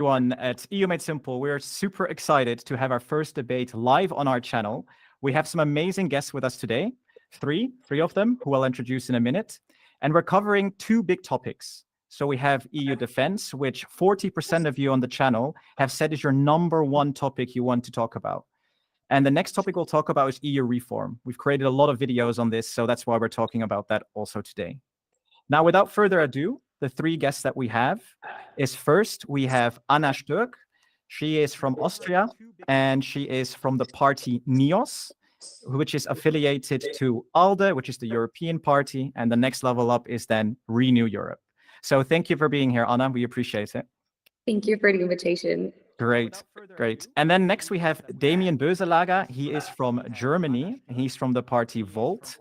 Everyone at EU Made Simple. We're super excited to have our first debate live on our channel. We have some amazing guests with us today, three of them, who I'll introduce in a minute. And we're covering two big topics. So we have EU defense, which 40% of you on the channel have said is your #1 topic you want to talk about. And the next topic we'll talk about is EU reform. We've created a lot of videos on this, so that's why we're talking about that also today. Now, without further ado, the three guests that we have is first, we have Anna Stürgkh. She is from Austria, and she is from the party NEOS, which is affiliated to ALDE, which is the European Party, and the next level up is then Renew Europe. So thank you for being here, Anna. We appreciate it. Thank you for the invitation. Great. And then next we have Damian Boeselager. He is from Germany. He's from the party Volt.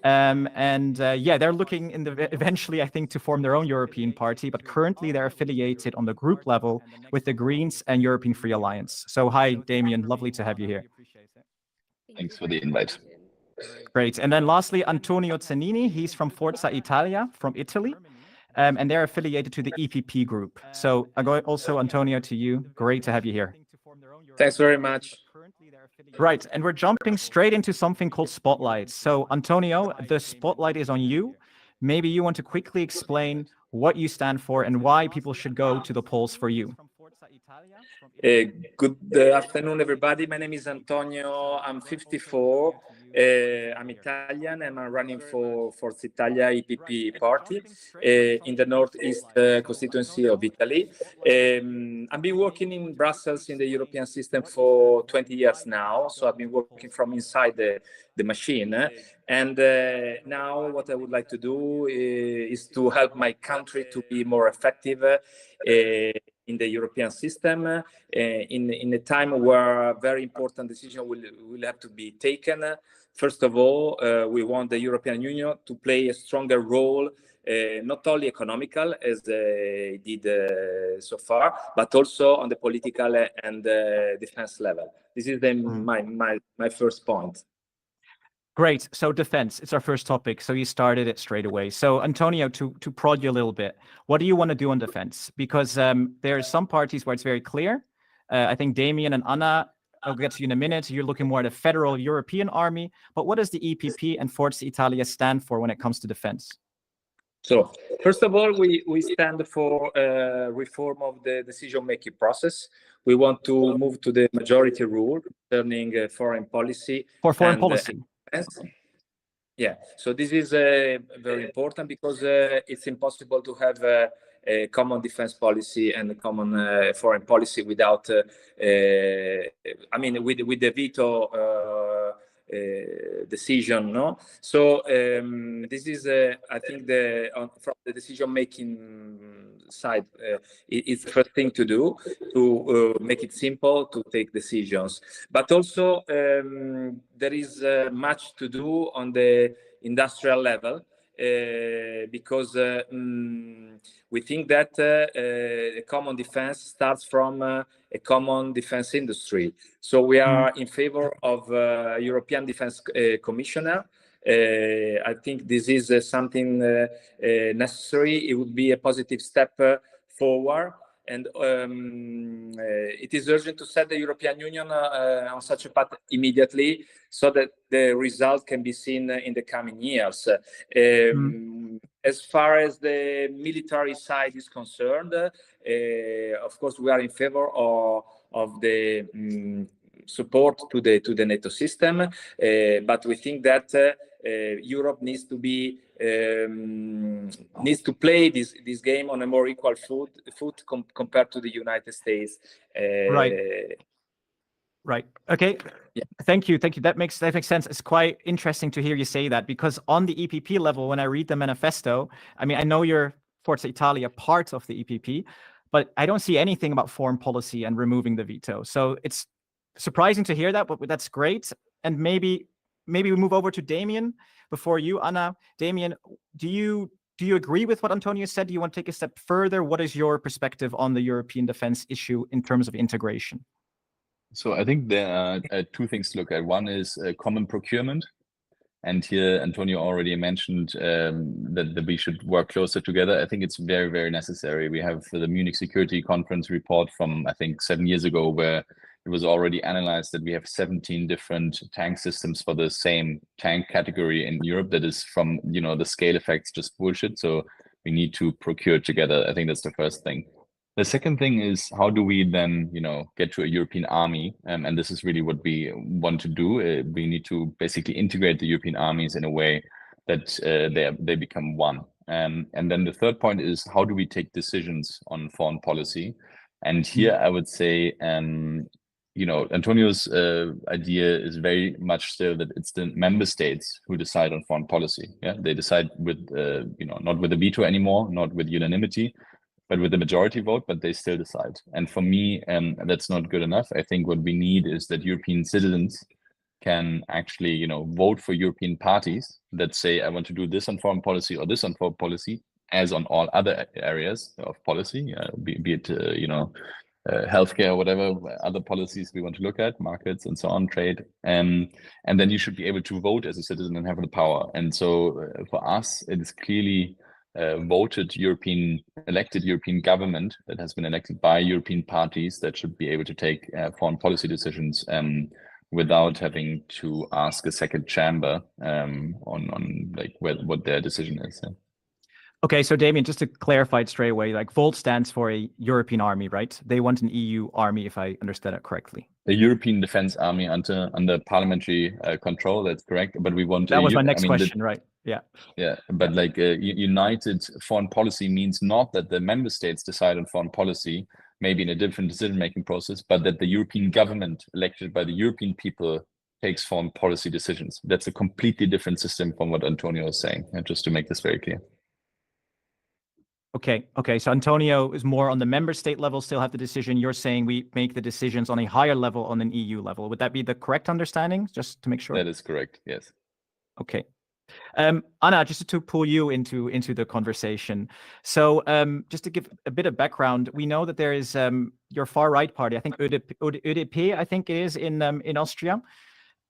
Yeah, they're looking eventually, I think, to form their own European party, but currently they're affiliated on the group level with the Greens and European Free Alliance. So hi, Damian. Lovely to have you here. Thanks for the invite. Great. And then lastly, Antonio Cenini. He's from FORZA Italia, from Italy. And they're affiliated to the EPP group. So also, Antonio, to you. Great to have you here. Thanks very much. Right, and we're jumping straight into something called Spotlight. So, Antonio, the spotlight is on you. Maybe you want to quickly explain what you stand for and why people should go to the polls for you. Good afternoon, everybody. My name is Antonio. I'm 54. I'm Italian, and I'm running for FORZA Italia EPP party in the northeast constituency of Italy. I've been working in Brussels in the European system for 20 years now, so I've been working from inside the machine. And now what I would like to do is to help my country to be more effective in the European system in a time where very important decisions will have to be taken. First of all, we want the European Union to play a stronger role, not only economical as it did so far, but also on the political and defense level. This is my first point. Great. So defense, it's our first topic. So you started it straight away. So Antonio, to prod you a little bit, what do you want to do on defense? Because there are some parties where it's very clear. I think Damian and Anna, I'll get to you in a minute. You're looking more at a federal European army. But what does the EPP and FORZA Italia stand for when it comes to defense? So, first of all, we stand for reform of the decision-making process. We want to move to the majority rule concerning foreign policy. For foreign policy. Yeah, so this is very important because it's impossible to have a common defense policy and a common foreign policy without, I mean, with the veto decision, no? So this is, I think, from the decision-making side, it's the first thing to do to make it simple to take decisions. But also, there is much to do on the industrial level because we think that a common defense starts from a common defense industry. So we are in favor of European Defense Commissioner. I think this is something necessary. It would be a positive step forward. And it is urgent to set the European Union on such a path immediately so that the result can be seen in the coming years. As far as the military side is concerned, of course, we are in favor of the support to the NATO system, but we think that Europe needs to be needs to play this game on a more equal foot compared to the United States. Right. Okay. Yeah. Thank you. That makes sense. It's quite interesting to hear you say that because on the EPP level, when I read the manifesto, I mean, I know you're FORZA Italia part of the EPP, but I don't see anything about foreign policy and removing the veto. So it's surprising to hear that, but that's great. And maybe we move over to Damian before you, Anna. Damian, do you agree with what Antonio said? Do you want to take a step further? What is your perspective on the European defense issue in terms of integration? So I think there are two things to look at. One is common procurement. And here, Antonio already mentioned that we should work closer together. I think it's very, very necessary. We have the Munich Security Conference report from, I think, 7 years ago, where it was already analyzed that we have 17 different tank systems for the same tank category in Europe. That is from, the scale effects, just bullshit. So we need to procure together. I think that's the first thing. The second thing is, how do we then, get to a European army? And this is really what we want to do. We need to basically integrate the European armies in a way that they become one. And then the third point is, how do we take decisions on foreign policy? And here I would say, Antonio's idea is very much still that it's the member states who decide on foreign policy. Yeah, they decide with, not with a veto anymore, not with unanimity, but with the majority vote, but they still decide. And for me, that's not good enough. I think what we need is that European citizens can actually, vote for European parties that say, I want to do this on foreign policy or this on foreign policy, as on all other areas of policy, be it, healthcare, whatever other policies we want to look at, markets and so on, trade. And then you should be able to vote as a citizen and have the power. And so for us, it is clearly elected European government that has been elected by European parties that should be able to take foreign policy decisions without having to ask a second chamber on like what their decision is. Yeah. Okay, so Damian, just to clarify it straight away, like VOLT stands for a European army, right? They want an EU army, if I understood that correctly. The European Defense Army under parliamentary control, that's correct. But we want that was my next question, right? Yeah. Yeah, but like united foreign policy means not that the member states decide on foreign policy, maybe in a different decision-making process, but that the European government elected by the European people takes foreign policy decisions. That's a completely different system from what Antonio is saying, just to make this very clear. Okay. So Antonio is more on the member state level, still have the decision. You're saying we make the decisions on a higher level, on an EU level. Would that be the correct understanding, just to make sure? That is correct, yes. Okay. Anna, just to pull you into the conversation. So just to give a bit of background, we know that there is your far right party, I think ÖDP, I think it is in Austria.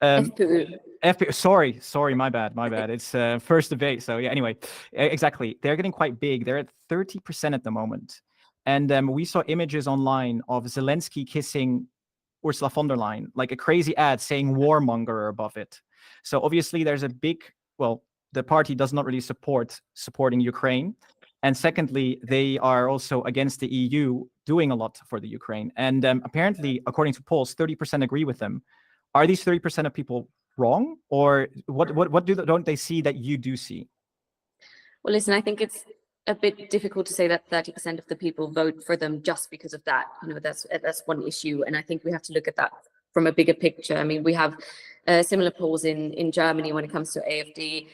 FPÖ, sorry, my bad. It's first debate. So yeah, anyway, exactly. They're getting quite big. They're at 30% at the moment. And we saw images online of Zelensky kissing Ursula von der Leyen, like a crazy ad saying warmonger above it. So obviously there's a big, the party does not really supporting Ukraine. And secondly, they are also against the EU doing a lot for the Ukraine. And apparently, according to polls, 30% agree with them. Are these 30% of people wrong, or what don't they see that you do see? Well, listen, I think it's a bit difficult to say that 30% of the people vote for them just because of that. That's one issue, and I think we have to look at that from a bigger picture. I mean, we have similar polls in Germany when it comes to AfD.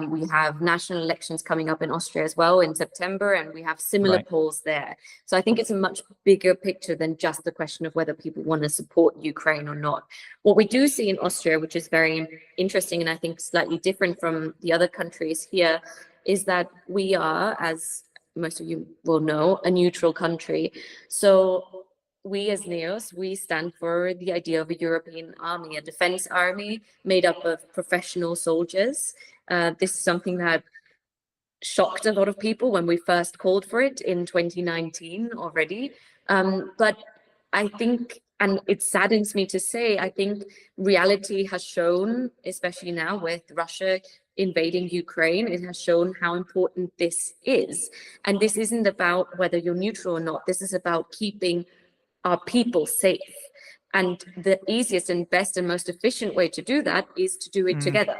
We have national elections coming up in Austria as well in September, and we have similar polls there. So I think it's a much bigger picture than just the question of whether people want to support Ukraine or not. What we do see in Austria, which is very interesting and I think slightly different from the other countries here, is that we are, as most of you will know, a neutral country. So we as NEOS, we stand for the idea of a European army, a defense army made up of professional soldiers. This is something that shocked a lot of people when we first called for it in 2019 already. But I think, and it saddens me to say, I think reality has shown, especially now with Russia invading Ukraine, it has shown how important this is. And this isn't about whether you're neutral or not. This is about keeping our people safe. And the easiest and best and most efficient way to do that is to do it together.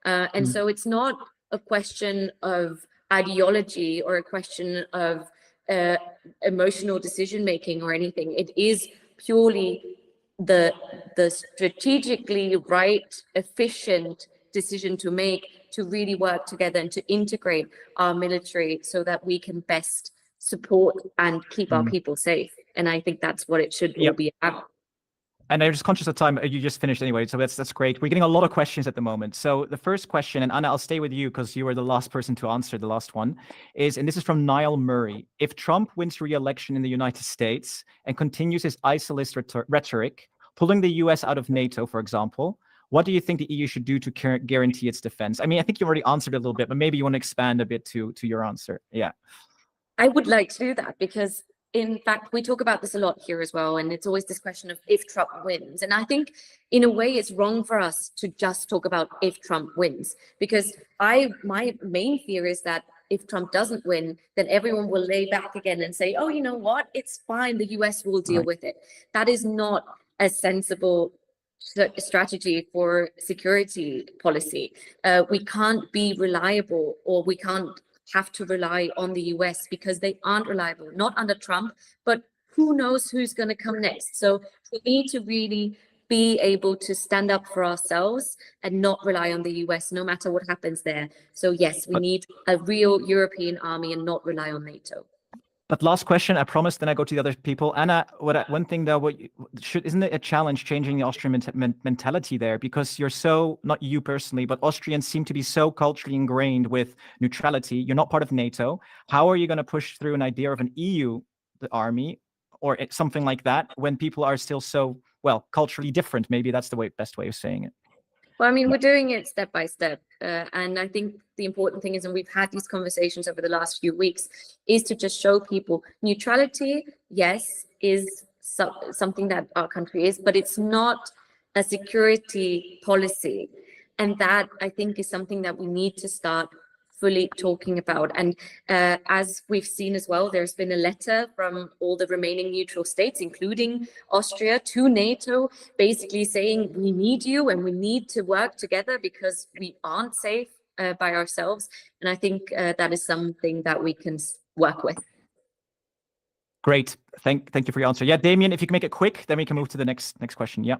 And so it's not a question of ideology or a question of emotional decision making or anything. It is purely the strategically right, efficient decision to make to really work together and to integrate our military so that we can best support and keep our people safe. And I think that's what it should all be about. And I'm just conscious of time. You just finished anyway, so that's great. We're getting a lot of questions at the moment. So the first question, and Anna, I'll stay with you because you were the last person to answer the last one, and this is from Niall Murray. If Trump wins re-election in the United States and continues his isolist rhetoric, pulling the US out of NATO, for example, what do you think the EU should do to guarantee its defense? I mean, I think you already answered it a little bit, but maybe you want to expand a bit to your answer. Yeah. I would like to do that because, in fact, we talk about this a lot here as well. And it's always this question of if Trump wins. And I think in a way it's wrong for us to just talk about if Trump wins, because my main fear is that if Trump doesn't win, then everyone will lay back again and say, oh, you know what? It's fine. The US will deal with it. That is not a sensible strategy for security policy. We can't be reliable, or we can't have to rely on the US because they aren't reliable, not under Trump, but who knows who's going to come next. So we need to really be able to stand up for ourselves and not rely on the US no matter what happens there. So yes, we need a real European army and not rely on NATO. But last question, I promise, then I go to the other people. Anna, one thing though, isn't it a challenge changing the Austrian mentality there? Because you're so, not you personally, but Austrians seem to be so culturally ingrained with neutrality. You're not part of NATO. How are you going to push through an idea of an EU army or something like that when people are still so, well, culturally different? Maybe that's the best way of saying it. Well, I mean, we're doing it step by step. And I think the important thing is, and we've had these conversations over the last few weeks, is to just show people neutrality, yes, is something that our country is, but it's not a security policy. And that, I think, is something that we need to start fully talking about. And as we've seen as well, there's been a letter from all the remaining neutral states, including Austria, to NATO, basically saying we need you and we need to work together because we aren't safe by ourselves. And I think that is something that we can work with. Great. Thank you for your answer. Yeah, Damian, if you can make it quick, then we can move to the next question. Yeah.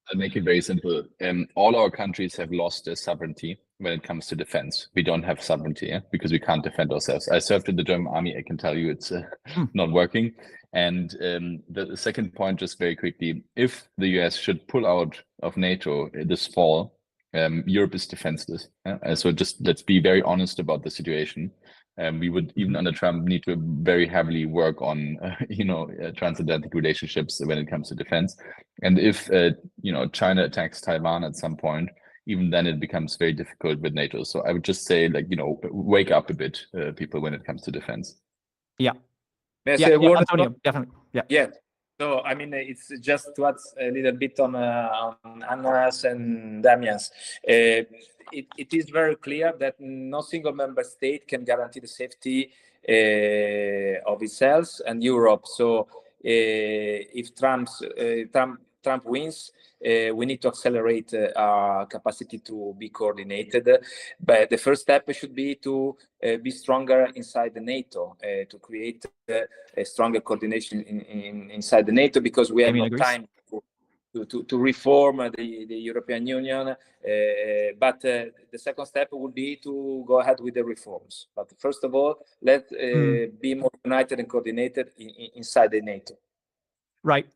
I'll make it very simple. All our countries have lost their sovereignty when it comes to defense. We don't have sovereignty because we can't defend ourselves. I served in the German army. I can tell you it's not working. And the second point, just very quickly, if the US should pull out of NATO this fall, Europe is defenseless. So just let's be very honest about the situation. We would, even under Trump, need to very heavily work on, transatlantic relationships when it comes to defense. And if, China attacks Taiwan at some point, even then it becomes very difficult with NATO. So I would just say, wake up a bit, people, when it comes to defense. Yeah. Antonio, definitely. Yeah. Yeah. So, I mean, it's just to add a little bit on Anna's and Damian's. It is very clear that no single member state can guarantee the safety of itself and Europe. So, if Trump wins, we need to accelerate our capacity to be coordinated. But the first step should be to be stronger inside the NATO, to create a stronger coordination inside the NATO, because we have no time to reform the European Union. But the second step would be to go ahead with the reforms. But first of all, let's be more united and coordinated inside the NATO. Right.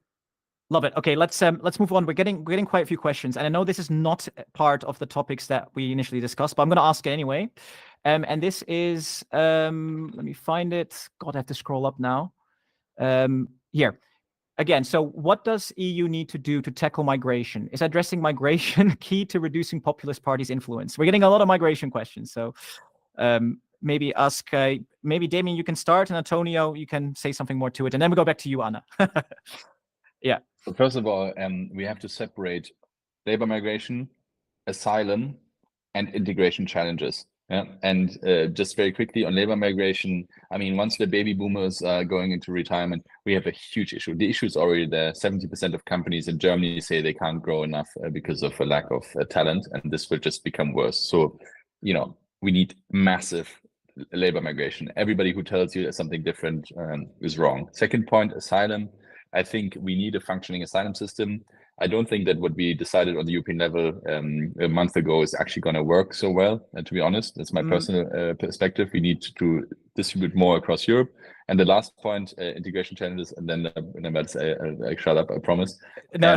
Love it. Okay, let's move on. We're getting quite a few questions, and I know this is not part of the topics that we initially discussed, but I'm going to ask it anyway. And this is let me find it. God, I have to scroll up now. Here again. So, what does EU need to do to tackle migration? Is addressing migration key to reducing populist parties' influence? We're getting a lot of migration questions, so maybe ask. Maybe Damian, you can start, and Antonio, you can say something more to it, and then we go back to you, Anna. Yeah. So first of all, we have to separate labor migration, asylum, and integration challenges. Yeah. And just very quickly on labor migration, I mean, once the baby boomers are going into retirement, we have a huge issue. The issue is already there. 70% of companies in Germany say they can't grow enough because of a lack of talent, and this will just become worse. So, we need massive labor migration. Everybody who tells you something different is wrong. Second point, asylum. I think we need a functioning asylum system. I don't think that what we decided on the European level a month ago is actually going to work so well. And to be honest, that's my personal perspective. We need to distribute more across Europe. And the last point, integration challenges, and then I shut up, I promise. No.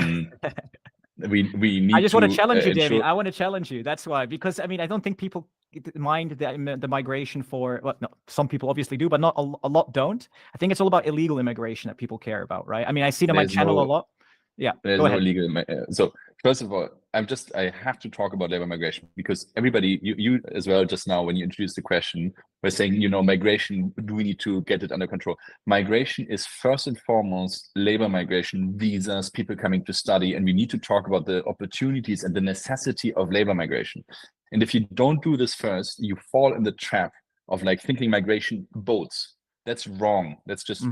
We need. I just want to challenge you, David. I want to challenge you. That's why, because I mean, I don't think people mind the migration for. Well, no, some people obviously do, but not a lot don't. I think it's all about illegal immigration that people care about, right? I mean, I see it on my channel a lot. Yeah, There's go no ahead. legal. So first of all, I have to talk about labor migration because everybody, you as well, just now when you introduced the question, were saying, migration, do we need to get it under control? Migration is first and foremost labor migration, visas, people coming to study, and we need to talk about the opportunities and the necessity of labor migration. And if you don't do this first, you fall in the trap of like thinking migration boats. That's wrong. That's just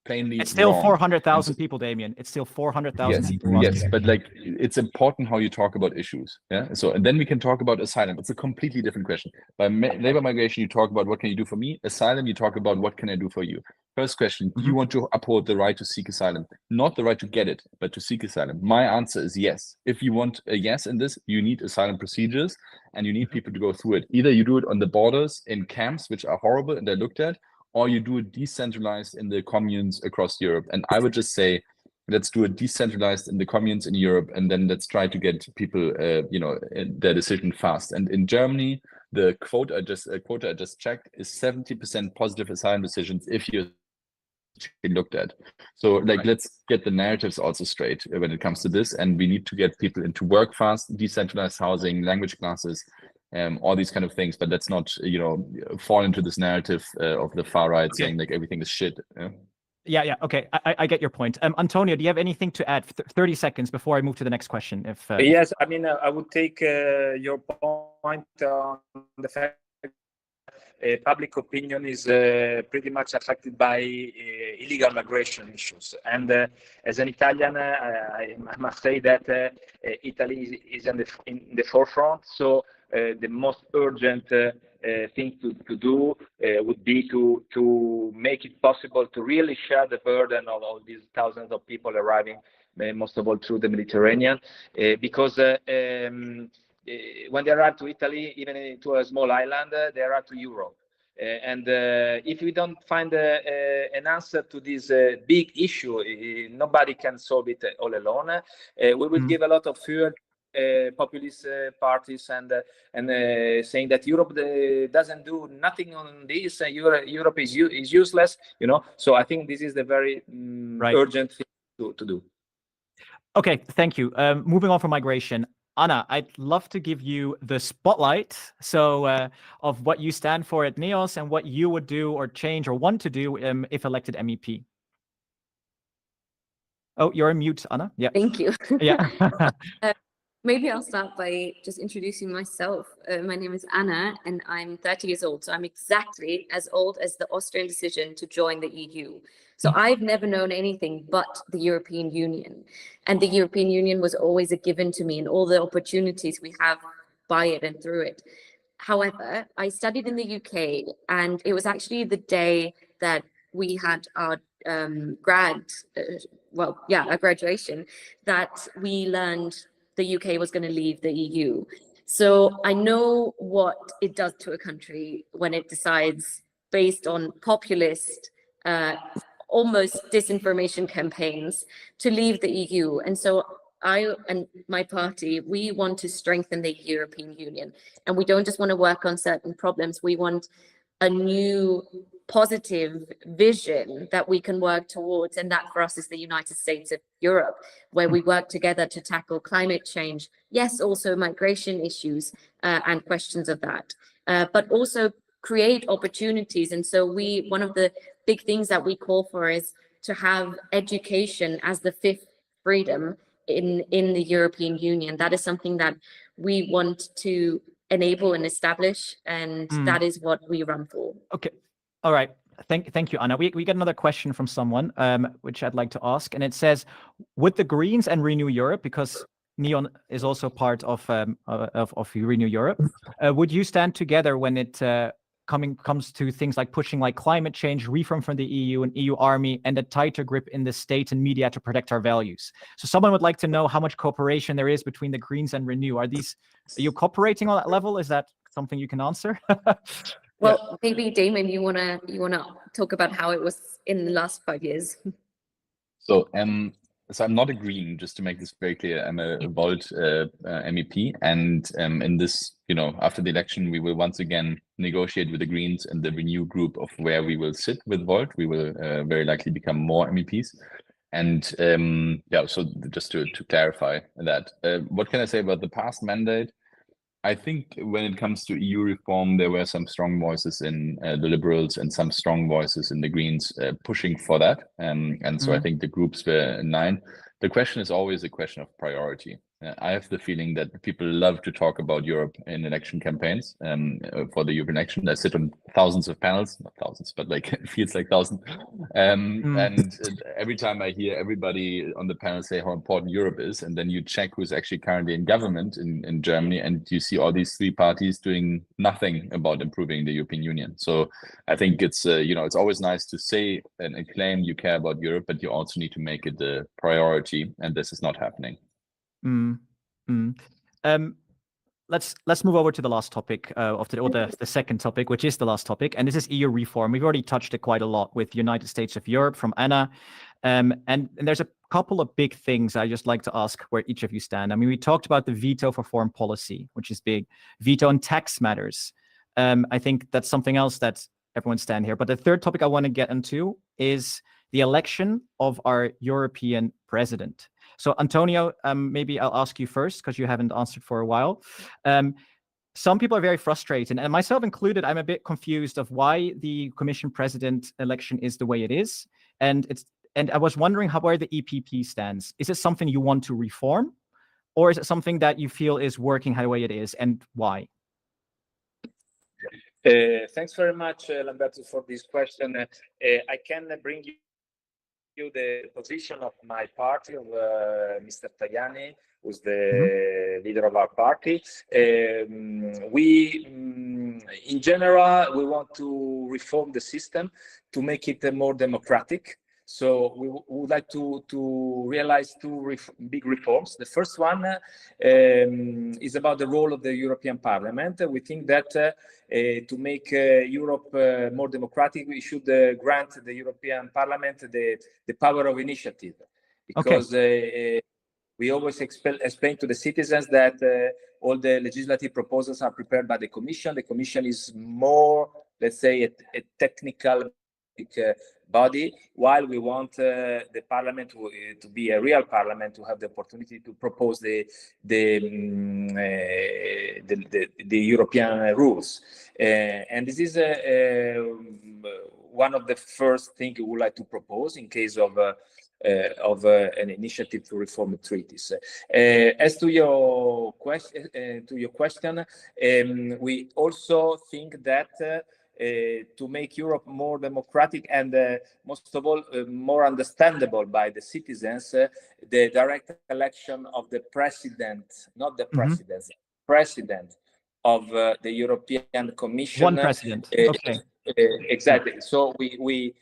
plainly It's still wrong. 400,000 people, Damian. It's still 400,000 people. Yes, but like it's important how you talk about issues. Yeah. So and then we can talk about asylum. It's a completely different question. By labor migration, you talk about what can you do for me. Asylum, you talk about what can I do for you. First question: do you want to uphold the right to seek asylum, not the right to get it, but to seek asylum? My answer is yes. If you want a yes in this, you need asylum procedures and you need people to go through it. Either you do it on the borders in camps, which are horrible and they're looked at, or you do it decentralized in the communes across Europe. And I would just say, let's do it decentralized in the communes in Europe, and then let's try to get people, their decision fast. And in Germany, the quote I just checked is 70% positive asylum decisions if you're looked at. So like, let's get the narratives also straight when it comes to this. And we need to get people into work fast, decentralized housing, language classes, all these kind of things. But let's not, fall into this narrative of the far right saying like everything is shit. Yeah. Okay, I get your point. Antonio, do you have anything to add? 30 seconds before I move to the next question. Yes, I mean, I would take your point on the fact public opinion is pretty much affected by illegal migration issues. And as an Italian, I must say that Italy is in the forefront. So the most urgent thing to do would be to make it possible to really share the burden of all these thousands of people arriving, most of all through the Mediterranean, because when they arrive to Italy, even to a small island, they arrive to Europe. And if we don't find an answer to this big issue, nobody can solve it all alone. We will give a lot of fuel populist parties and saying that Europe doesn't do nothing on this. Europe is useless. So I think this is the very urgent thing to do. Okay, thank you. Moving on from migration, Anna, I'd love to give you the spotlight. So of what you stand for at NEOS and what you would do or change or want to do if elected MEP. Oh, you're on mute, Anna. Yeah. Thank you. Yeah. Maybe I'll start by just introducing myself. My name is Anna, and I'm 30 years old. So I'm exactly as old as the Austrian decision to join the EU. So I've never known anything but the European Union. And the European Union was always a given to me and all the opportunities we have by it and through it. However, I studied in the UK, and it was actually the day that we had our our graduation, that we learned the UK was going to leave the EU. So I know what it does to a country when it decides, based on populist, almost disinformation campaigns, to leave the EU. And so I and my party, we want to strengthen the European Union. And we don't just want to work on certain problems. We want a new positive vision that we can work towards. And that for us is the United States of Europe, where we work together to tackle climate change. Yes, also migration issues and questions of that, but also create opportunities. And so one of the big things that we call for is to have education as the fifth freedom in the European Union. That is something that we want to enable and establish, and that is what we run for. Okay. All right. Thank you, Anna. We get another question from someone, which I'd like to ask, and it says, would the Greens and Renew Europe, because Neon is also part of Renew Europe, would you stand together when it comes to things like pushing like climate change, reform from the EU and EU army, and a tighter grip in the state and media to protect our values? So someone would like to know how much cooperation there is between the Greens and Renew. Are you cooperating on that level? Is that something you can answer? Well, maybe Damian, you wanna talk about how it was in the last 5 years. So I'm not a Green, just to make this very clear. I'm a Volt MEP, and in this, after the election, we will once again negotiate with the Greens and the Renew group of where we will sit with Volt. We will very likely become more MEPs. And yeah, so just to clarify that, what can I say about the past mandate? I think when it comes to EU reform, there were some strong voices in the Liberals and some strong voices in the Greens pushing for that. And so I think the groups were in line. The question is always a question of priority. I have the feeling that people love to talk about Europe in election campaigns for the European election. I sit on thousands of panels, not thousands, but like it feels like thousands. And every time I hear everybody on the panel say how important Europe is, and then you check who's actually currently in government in Germany, and you see all these three parties doing nothing about improving the European Union. So I think it's it's always nice to say and claim you care about Europe, but you also need to make it a priority, and this is not happening. Let's move over to the last topic of the second topic, which is the last topic, and this is EU reform. We've already touched it quite a lot with United States of Europe from Anna, and there's a couple of big things I just like to ask where each of you stand. I mean, we talked about the veto for foreign policy, which is big. Veto on tax matters. I think that's something else that everyone stand here. But the third topic I want to get into is the election of our European president. So Antonio, maybe I'll ask you first because you haven't answered for a while. Some people are very frustrated, and myself included. I'm a bit confused of why the Commission president election is the way it is, and I was wondering where the EPP stands. Is it something you want to reform, or is it something that you feel is working the way it is, and why? Thanks very much, Lamberto, for this question. I can bring you the position of my party, of Mr. Tajani, who's the leader of our party. We, in general, we want to reform the system to make it more democratic. So we would like to realize two big reforms. The first one is about the role of the European Parliament. We think that to make Europe more democratic, we should grant the European Parliament the power of initiative, because we always explain to the citizens that all the legislative proposals are prepared by the Commission. The Commission is more, let's say, a technical body, while we want the Parliament to be a real Parliament, to have the opportunity to propose the European rules. And this is one of the first things we would like to propose in case of an initiative to reform the treaties. As to your question, we also think that to make Europe more democratic and most of all more understandable by the citizens, the direct election of the president, not the president, president of the European Commission. One president. Okay. Exactly. So the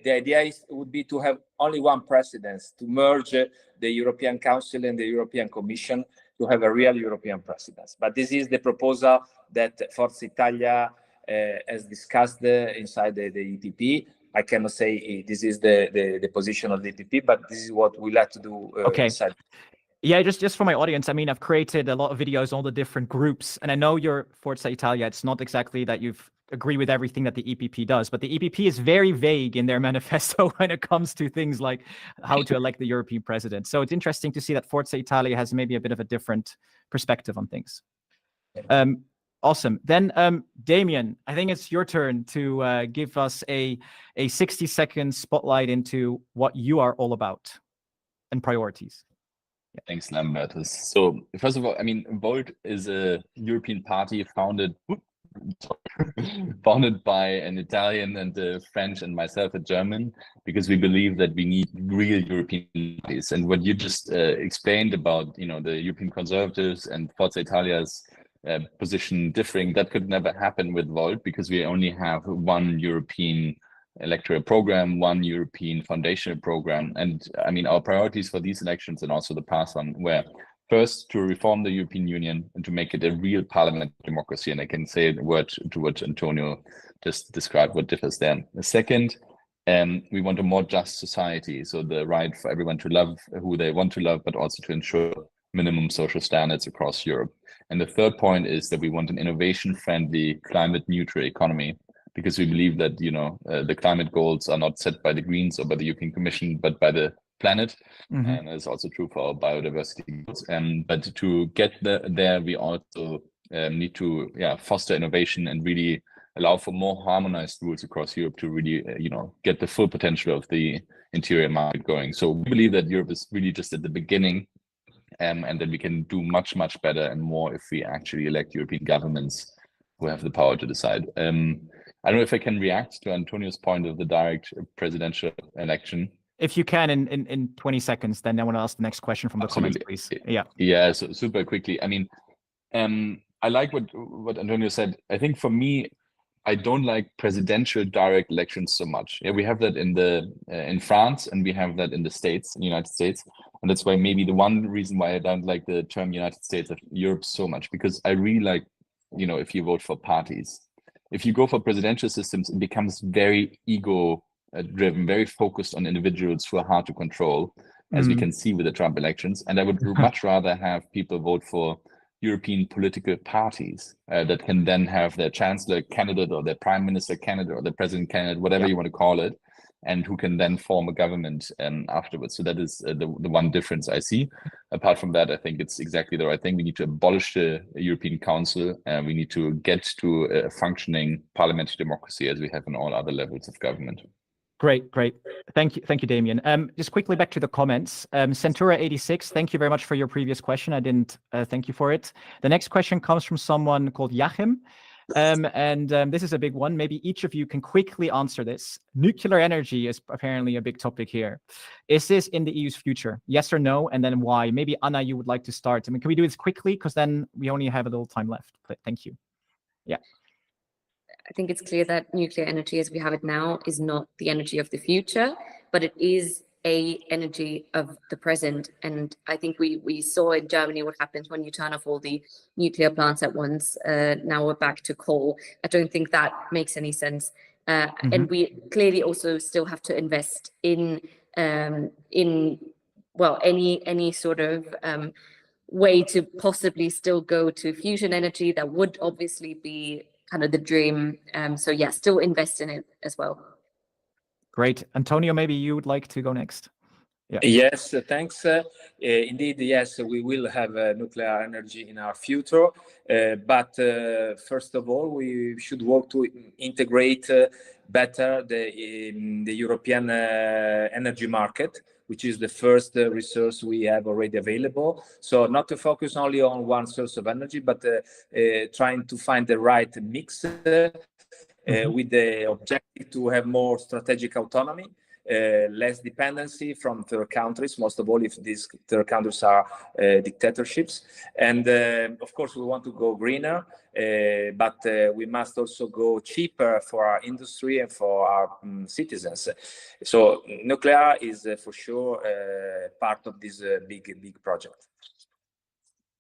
idea would be to have only one president, to merge the European Council and the European Commission to have a real European president. But this is the proposal that Forza Italia as discussed inside the EPP. I cannot say this is the position of the EPP, but this is what we like to do. Inside. Yeah, just for my audience, I mean, I've created a lot of videos on all the different groups, and I know you're Forza Italia. It's not exactly that you've agree with everything that the EPP does, but the EPP is very vague in their manifesto when it comes to things like how to elect the European president. So it's interesting to see that Forza Italia has maybe a bit of a different perspective on things. Awesome. Then, Damian, I think it's your turn to give us a 60-second spotlight into what you are all about and priorities. Yeah. Thanks, Lambertus. So, first of all, I mean, Volt is a European party founded by an Italian and a French and myself a German, because we believe that we need real European parties. And what you just explained about, the European conservatives and Forza Italia's position differing, that could never happen with Volt, because we only have one European electoral program, one European foundational program. And I mean, our priorities for these elections and also the past one were first to reform the European Union and to make it a real parliament democracy. And I can say the word to what Antonio just described, what differs there. The second, we want a more just society. So the right for everyone to love who they want to love, but also to ensure minimum social standards across Europe. And the third point is that we want an innovation-friendly, climate-neutral economy. because we believe that, the climate goals are not set by the Greens or by the European Commission, but by the planet. And it's also true for our biodiversity goals. But to get there, we also need to foster innovation and really allow for more harmonized rules across Europe to really, get the full potential of the interior market going. So we believe that Europe is really just at the beginning, and that we can do much, much better and more if we actually elect European governments who have the power to decide. I don't know if I can react to Antonio's point of the direct presidential election. If you can, in 20 seconds, then I want to ask the next question from the comments, please. Yeah, so super quickly. I mean, I like what Antonio said. I think for me, I don't like presidential direct elections so much. Yeah, we have that in France, and we have that in the United States. And that's why maybe the one reason why I don't like the term United States of Europe so much, because I really like, if you vote for parties. If you go for presidential systems, it becomes very ego driven, very focused on individuals who are hard to control, as we can see with the Trump elections. And I would much rather have people vote for European political parties that can then have their chancellor candidate or their prime minister candidate or the president candidate, whatever you want to call it, and who can then form a government afterwards. So that is the one difference I see. Apart from that, I think it's exactly the right thing. We need to abolish the European Council, and we need to get to a functioning parliamentary democracy as we have in all other levels of government. Great. Thank you, Damian. Just quickly back to the comments. Centura86, thank you very much for your previous question. I didn't thank you for it. The next question comes from someone called Joachim. This is a big one. Maybe each of you can quickly answer this. Nuclear energy is apparently a big topic here. Is this in the EU's future? Yes or no? And then why? Maybe Anna, you would like to start. I mean, can we do this quickly? Because then we only have a little time left. Thank you. Yeah. I think it's clear that nuclear energy as we have it now is not the energy of the future, but it is a energy of the present. And I think we saw in Germany what happens when you turn off all the nuclear plants at once. Now we're back to coal. I don't think that makes any sense. And we clearly also still have to invest in any sort of way to possibly still go to fusion energy. That would obviously be kind of the dream. So yeah, still invest in it as well. Great. Antonio, maybe you would like to go next. Yeah. Yes, thanks. Indeed, yes, we will have nuclear energy in our future. But first of all, we should work to integrate better the European energy market, which is the first resource we have already available. So not to focus only on one source of energy, but trying to find the right mix with the objective to have more strategic autonomy, less dependency from third countries, most of all if these third countries are dictatorships. And of course, we want to go greener, but we must also go cheaper for our industry and for our citizens. So nuclear is for sure part of this big project.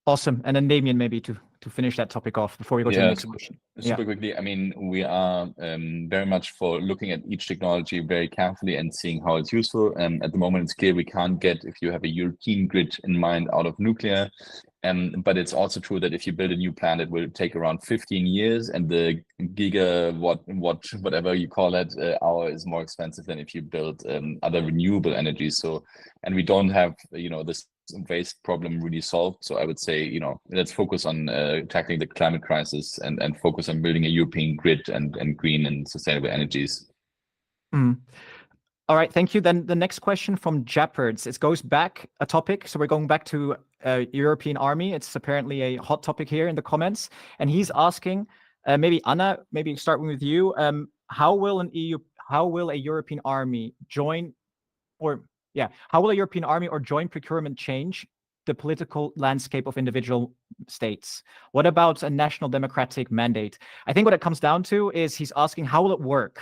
Awesome. And then Damian, maybe to finish that topic off before we go to the next question. Super quickly. I mean, we are very much for looking at each technology very carefully and seeing how it's useful. At the moment, it's clear we can't get, if you have a European grid in mind, out of nuclear. But it's also true that if you build a new plant, it will take around 15 years, and the gigawatt, whatever you call it, hour is more expensive than if you build other renewable energies. So, and we don't have, this waste problem really solved. So I would say, let's focus on tackling the climate crisis and focus on building a European grid and green and sustainable energies. All right, thank you. Then the next question from Jeopards. It goes back a topic. So we're going back to European army. It's apparently a hot topic here in the comments. And he's asking, maybe Anna, maybe starting with you. How will a European army join, how will a European army or joint procurement change the political landscape of individual states? What about a national democratic mandate? I think what it comes down to is he's asking, how will it work?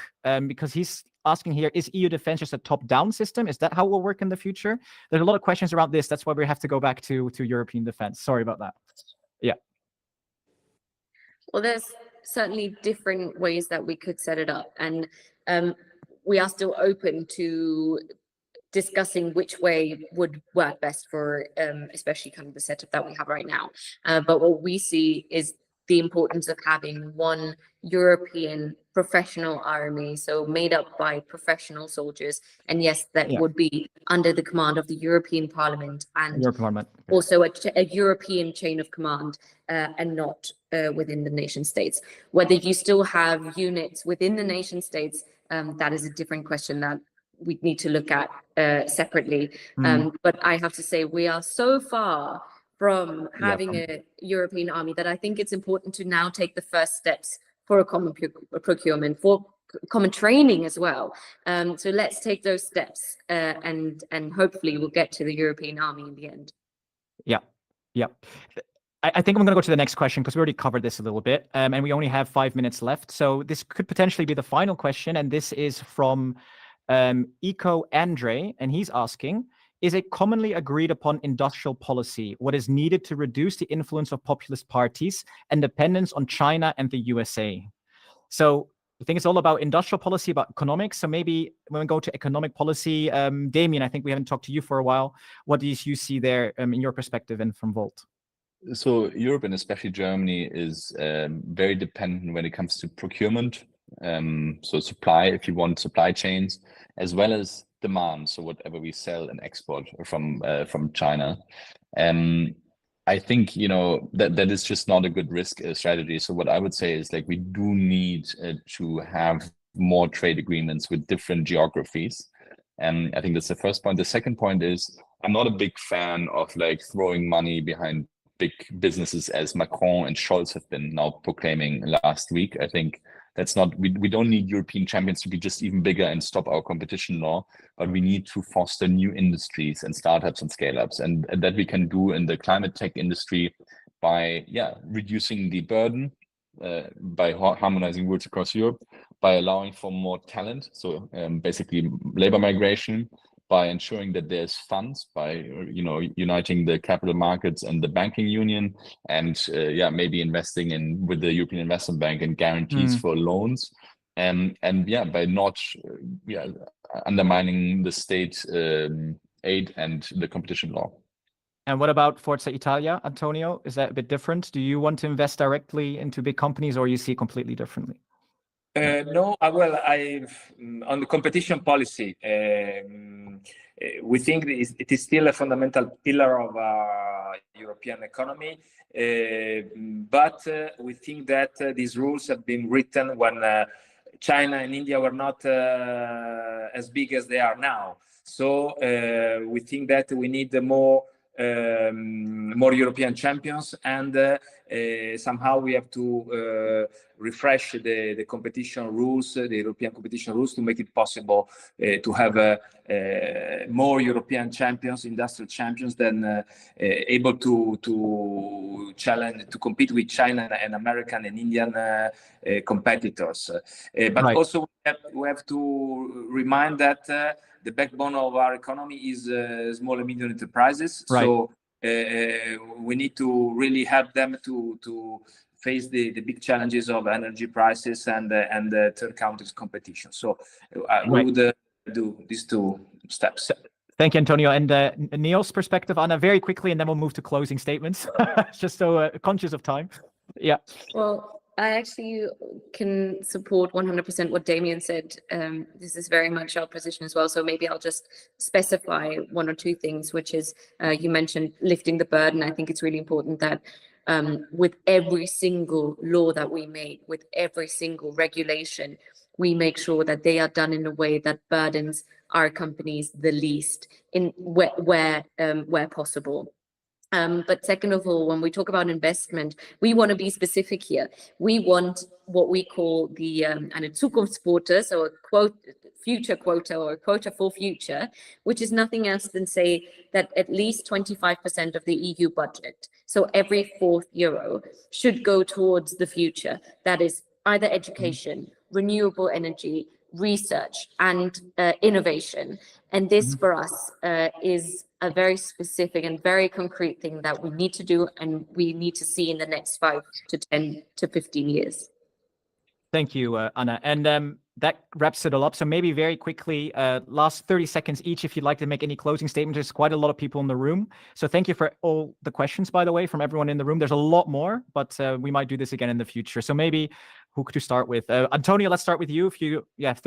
Because he's asking here, is EU defense just a top-down system? Is that how it will work in the future? There's a lot of questions around this. That's why we have to go back to European defense. Sorry about that. Yeah. Well, there's certainly different ways that we could set it up. And we are still open to discussing which way would work best for especially kind of the setup that we have right now. But what we see is the importance of having one European professional army, so made up by professional soldiers. And yes, that would be under the command of the European Parliament and also a European chain of command, and not within the nation states. Whether you still have units within the nation states, that is a different question that we need to look at separately. But I have to say, we are so far from having a European army that I think it's important to now take the first steps for a common procurement, for common training as well. So let's take those steps, and hopefully we'll get to the European army in the end. I think I'm going to go to the next question because we already covered this a little bit, and we only have 5 minutes left. So this could potentially be the final question, and this is from Eco Andre, and he's asking, is a commonly agreed upon industrial policy what is needed to reduce the influence of populist parties and dependence on China and the USA? So I think it's all about industrial policy, about economics. So maybe when we go to economic policy, Damian, I think we haven't talked to you for a while. What do you see there in your perspective and from Volt? So Europe, and especially Germany, is very dependent when it comes to procurement. So supply, if you want, supply chains, as well as demand, so whatever we sell and export from China. I think, you know, that is just not a good risk strategy. So what I would say is, like, we do need to have more trade agreements with different geographies. And I think that's the first point. The second point is, I'm not a big fan of like throwing money behind big businesses as Macron and Scholz have been now proclaiming last week. I think that's not, we don't need European champions to be just even bigger and stop our competition law, but we need to foster new industries and startups and scale-ups, and that we can do in the climate tech industry by reducing the burden, by harmonizing rules across Europe, by allowing for more talent, so basically labor migration, by ensuring that there's funds, by uniting the capital markets and the banking union, and maybe investing in with the European Investment Bank and guarantees for loans, and by not undermining the state aid and the competition law. And what about Forza Italia, Antonio? Is that a bit different? Do you want to invest directly into big companies, or you see it completely differently? No, well, on the competition policy, we think it is still a fundamental pillar of our European economy, but we think that these rules have been written when China and India were not as big as they are now. So we think that we need more European champions, and somehow we have to refresh the competition rules, the European competition rules, to make it possible to have more European champions, industrial champions, than able to challenge, to compete with China and American and Indian competitors. But also we have to remind that the backbone of our economy is small and medium enterprises. So we need to really help them to face the big challenges of energy prices and third countries competition. So we would do these two steps. Thank you, Antonio. And Neil's perspective, Anna, very quickly, and then we'll move to closing statements, just so conscious of time. Yeah. Well, I actually can support 100% what Damian said. This is very much our position as well. So maybe I'll just specify one or two things, which is, you mentioned lifting the burden. I think it's really important that with every single law that we make, with every single regulation, we make sure that they are done in a way that burdens our companies the least, in where possible. But second of all, when we talk about investment, we want to be specific here. We want what we call the eine Zukunftsquote, so a future quota, or a quota for future, which is nothing else than say that at least 25% of the EU budget, so every fourth euro, should go towards the future. That is either education, renewable energy, research, and innovation. And this for us is a very specific and very concrete thing that we need to do, and we need to see in the next 5 to 10 to 15 years. Thank you, Anna. And that wraps it all up. So maybe very quickly, last 30 seconds each, if you'd like to make any closing statements. There's quite a lot of people in the room. So thank you for all the questions, by the way, from everyone in the room. There's a lot more, but we might do this again in the future. So maybe who could you start with? Antonio, let's start with you. If you, 30